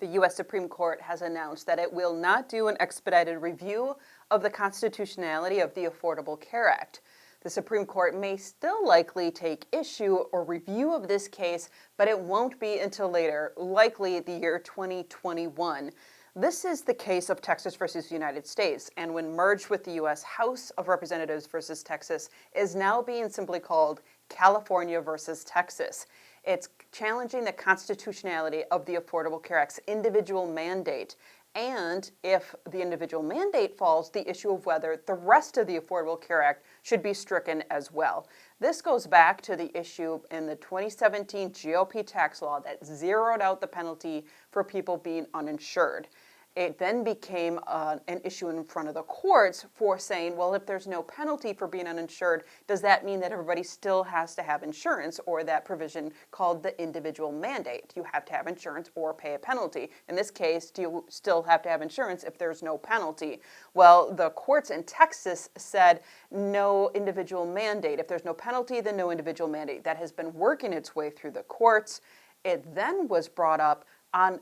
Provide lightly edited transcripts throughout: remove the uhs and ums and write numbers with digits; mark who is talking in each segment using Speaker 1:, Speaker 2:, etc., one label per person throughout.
Speaker 1: The U.S. Supreme Court has announced that it will not do an expedited review of the constitutionality of the Affordable Care Act. The Supreme Court may still likely take issue or review of this case, but it won't be until later, likely the year 2021. This is the case of Texas versus United States, and when merged with the U.S. House of Representatives versus Texas, is now being simply called California versus Texas. It's challenging the constitutionality of the Affordable Care Act's individual mandate, and if the individual mandate falls, the issue of whether the rest of the Affordable Care Act should be stricken as well. This goes back to the issue in the 2017 GOP tax law that zeroed out the penalty for people being uninsured. It then became an issue in front of the courts for saying, well, if there's no penalty for being uninsured, does that mean that everybody still has to have insurance, or that provision called the individual mandate? You have to have insurance or pay a penalty. In this case, do you still have to have insurance if there's no penalty? Well, the courts in Texas said no individual mandate. If there's no penalty, then no individual mandate. That has been working its way through the courts. It then was brought up on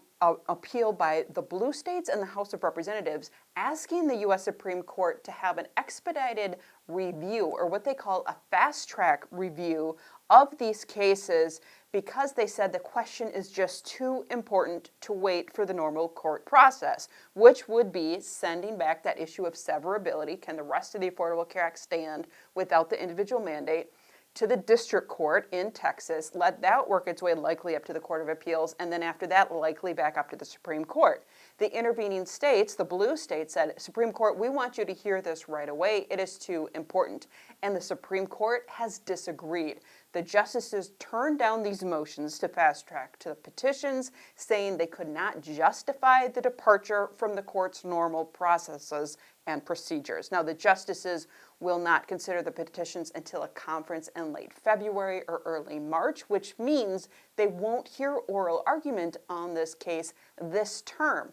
Speaker 1: appeal by the blue states and the House of Representatives, asking the U.S. Supreme Court to have an expedited review, or what they call a fast-track review of these cases, because they said the question is just too important to wait for the normal court process, which would be sending back that issue of severability. Can the rest of the Affordable Care Act stand without the individual mandate? To the district court in Texas, let that work its way likely up to the Court of Appeals, and then after that likely back up to the Supreme Court. The intervening states, the blue states, said, Supreme Court, we want you to hear this right away. It is too important. And the Supreme Court has disagreed. The justices turned down these motions to fast track to the petitions, saying they could not justify the departure from the court's normal processes and procedures. Now, the justices will not consider the petitions until a conference in late February or early March, which means they won't hear oral argument on this case this term.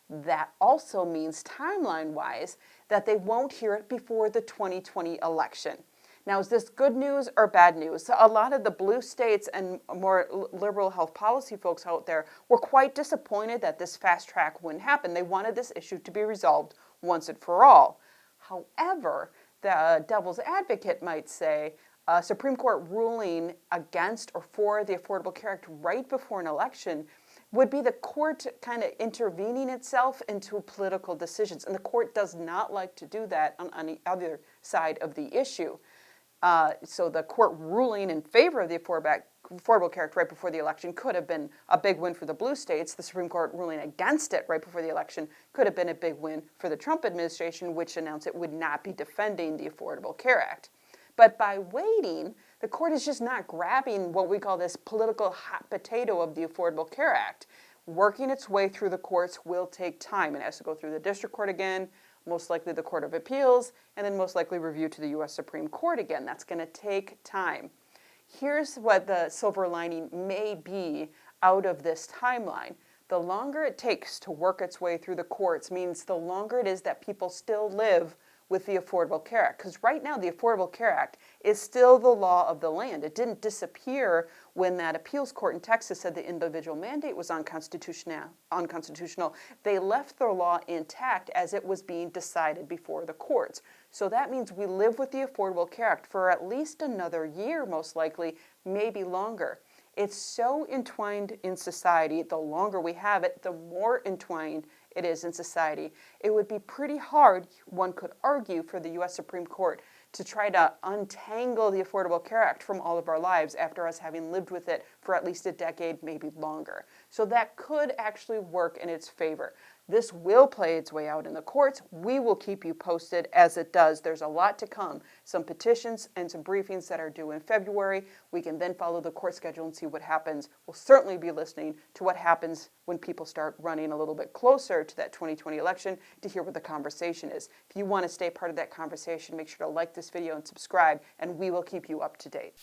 Speaker 1: That also means, timeline-wise, that they won't hear it before the 2020 election. Now, is this good news or bad news? A lot of the blue states and more liberal health policy folks out there were quite disappointed that this fast track wouldn't happen. They wanted this issue to be resolved once and for all. However, the devil's advocate might say a Supreme Court ruling against or for the Affordable Care Act right before an election would be the court kind of intervening itself into political decisions. And the court does not like to do that on the other side of the issue. So the court ruling in favor of the Affordable Care Act right before the election could have been a big win for the blue states. The Supreme Court ruling against it right before the election could have been a big win for the Trump administration, which announced it would not be defending the Affordable Care Act. But by waiting, the court is just not grabbing what we call this political hot potato of the Affordable Care Act. Working its way through the courts will take time. It has to go through the district court again, most likely the Court of Appeals, and then most likely review to the U.S. Supreme Court again. That's going to take time. Here's what the silver lining may be out of this timeline. The longer it takes to work its way through the courts means the longer it is that people still live with the Affordable Care Act. Because right now the Affordable Care Act is still the law of the land. It didn't disappear when that appeals court in Texas said the individual mandate was unconstitutional. They left the law intact as it was being decided before the courts. So that means we live with the Affordable Care Act for at least another year, most likely, maybe longer. It's so entwined in society. The longer we have it, the more entwined it is in society. It would be pretty hard, one could argue, for the U.S. Supreme Court to try to untangle the Affordable Care Act from all of our lives after us having lived with it for at least a decade, maybe longer. So that could actually work in its favor. This will play its way out in the courts. We will keep you posted as it does. There's a lot to come. Some petitions and some briefings that are due in February. We can then follow the court schedule and see what happens. We'll certainly be listening to what happens when people start running a little bit closer to that 2020 election to hear what the conversation is. If you want to stay part of that conversation, make sure to like this video and subscribe, and we will keep you up to date.